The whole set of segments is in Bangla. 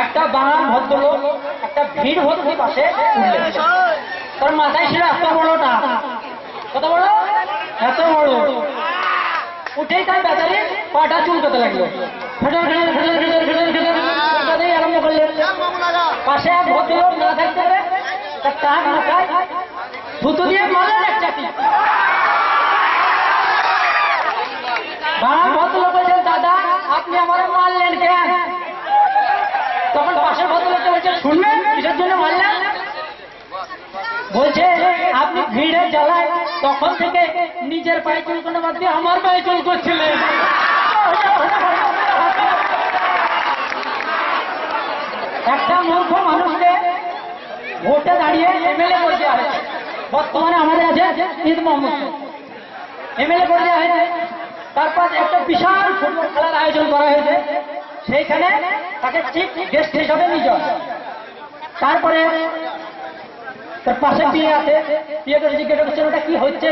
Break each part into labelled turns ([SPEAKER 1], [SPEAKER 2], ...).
[SPEAKER 1] একটা বাঙাল ভদ্রলোক একটা ভিড় ভর্তি পাশে উঠলেন। তার মাথায় ছিল এত বড়টা, কত বড়, এত বড়। উঠেই তার বেচারি পাটা চুলকাতে লাগলো, আরম্ভ করলেন। পাশে এক ভদ্রলোক না থাকতে পারে, তার টাক মাথায় থুতু দিয়ে মারলেন এক চাটি। বাঙাল ভদ্রলোক বলছেন, দাদা আপনি আমার মারলেন কেন? তখন পাশের ভদ্রলোকটা বলছে, শুনবেন কিসের জন্য মারলেন? বলছে, আপনি ভিড়ে জ্বালায় তখন থেকে নিজের পায়ে চুলকানো বাদ দিয়ে আমার পায়ে চুল করছিলেন। একটা মূর্খ মানুষকে ভোটে দাঁড়িয়ে এমএলএ করে দেওয়া হয়েছে। বর্তমানে আমাদের আছে ঈদ মোহাম্মদ, এমএলএ করে দেওয়া হয়েছে। তারপর একটা বিশাল ফুটবল খেলার আয়োজন করা হয়েছে, সেইখানে তাকে চিফ গেস্ট হিসাবে নিয়ে যাওয়া। তারপরে তার পাশে বিয়ে আছে, বিয়েটা জিজ্ঞেস করছেন ওটা কি হচ্ছে?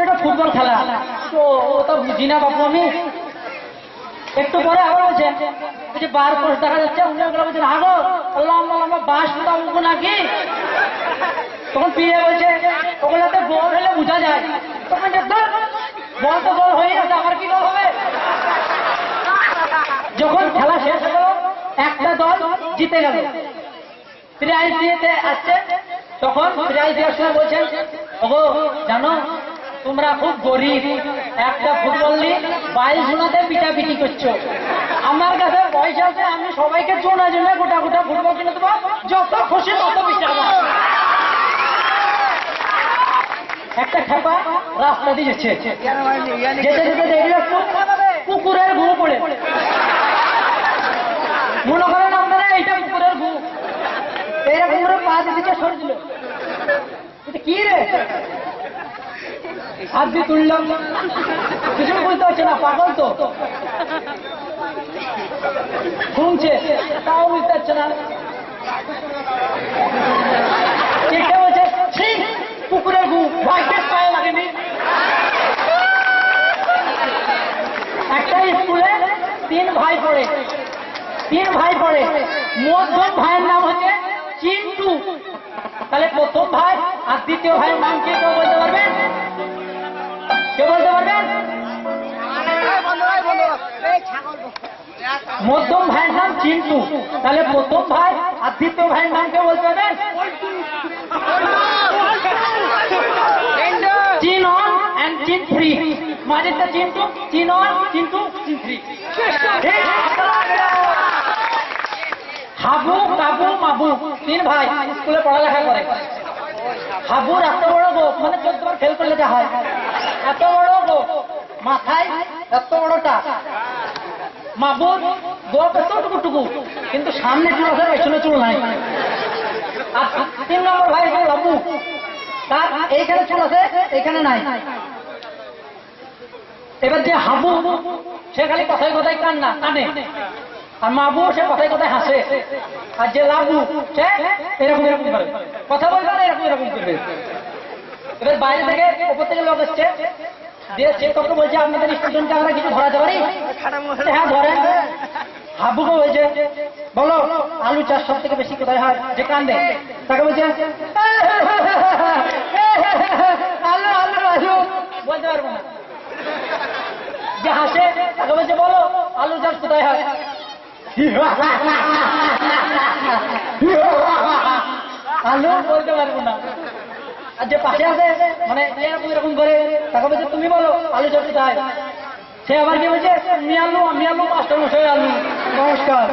[SPEAKER 1] এটা ফুটবল খেলা। তো ও তো বুঝি না বাপু আমি। একটু পরে আবার বলছেন যে বার পোস্ট দেখা যাচ্ছে, উনি বলছেন আগো লম্বা লম্বা বাঁশ উঠবো নাকি? তখন বিয়ে বলছে ওগুলোতে গোল হলে বোঝা যায়। তখন বল তো গোল হয়ে গেছে, আমার কি গোল হবে? যখন খেলা শেষ হলো একটা দল জিতে গেল, প্রাইজ দিতে আসছে। তখন প্রাইজ দেওয়ার সময় বলছেন, ওগো জানো তোমরা খুব গরিব, একটা ফুটবল নিয়ে 22 জনাতে পিটাপিটি করছো। আমার কাছে পয়সা আছে, আমি সবাইকে জোনা জোনা গোটা গোটা ফুটবল কিনে দেবো, যত খুশি তত পিটাবো। একটা খেপা রাস্তা দিয়ে যেতে যেতে দেখলে পুকুরের ঘু পড়ে। মনে করেন আপনারা এইটা পুকুরের ঘু, এইরকম করে পা দিতে সরে দিল। কি রে হাত দিয়ে তুললাম, কিছু বুঝতে পারছে না, পাগল তো শুনছে তাও বুঝতে পারছে না। চেষ্টা বলছে পুকুরের ঘু, ভাগ্যের পায়ে লাগেনি। একটা স্কুলে 3 ভাই পড়ে, 3 ভাই পড়ে। মধ্যম ভাইয়ের নাম হচ্ছে চিন্টু। তাহলে প্রথম ভাই আর দ্বিতীয় ভাইয়ের নাম কি কেউ বলতে পারবেন? কেউ বলতে পারবেন? মধ্যম ভাইয়ের নাম চিন্টু, তাহলে প্রথম ভাই আর দ্বিতীয় ভাইয়ের নাম কেউ বলতে পারবেন? চিন অন অ্যান্ড চিন ফ্রি। মাঝেরটা চিন্টু, চিন অন, চিন্টু, চিন ফ্রি। হাবু, কাবু, মাবু 3 ভাই স্কুলে পড়ালেখা করে। হাবুর এত বড় গো, মানে 14 বার ফেল করলে যা হয়, এত বড় গো, মাথায় এত বড়টা। মাবুর গোপ এতটুকু, কিন্তু সামনে চুল আছে, পেছনে চুল নাই। আর 3 নম্বর ভাই হল লাবু, তার এইখানে চুল আছে, এইখানে নাই। এবার যে হাবু সে খালি কথায় কথায় কানে, আর মাবু সে কথায় কথায় হাসে। আর যে লাবু সে এরকম এরকম করে কথা বলবে, এরকম এরকম করবে। এবার বাইরে থেকে উপর থেকে লোক এসছে, দিয়ে শিক্ষককে বলছে আপনাদের স্টুডেন্টকে আমরা কিছু ধরাতে পারি? হ্যাঁ ধরেন। হাবুকে বলছে বলো আলু চাষ সব থেকে বেশি কোথায় হয়? যে কান্দে তাকে বলছে আলু আলু আলু, বলতে পারবো না। যে হাসে তাকে বলছে বলো আলু চাষ কোথায় হয়? আলু বলতে পারবো না। আর যে পাশে আছে মানে এরকম এরকম করে তাকে বলছে তুমি বলো আলু চাষ কোথায়? সে আবার কি বলছে আমি আলু মাস্টার মশাই আলু। নমস্কার।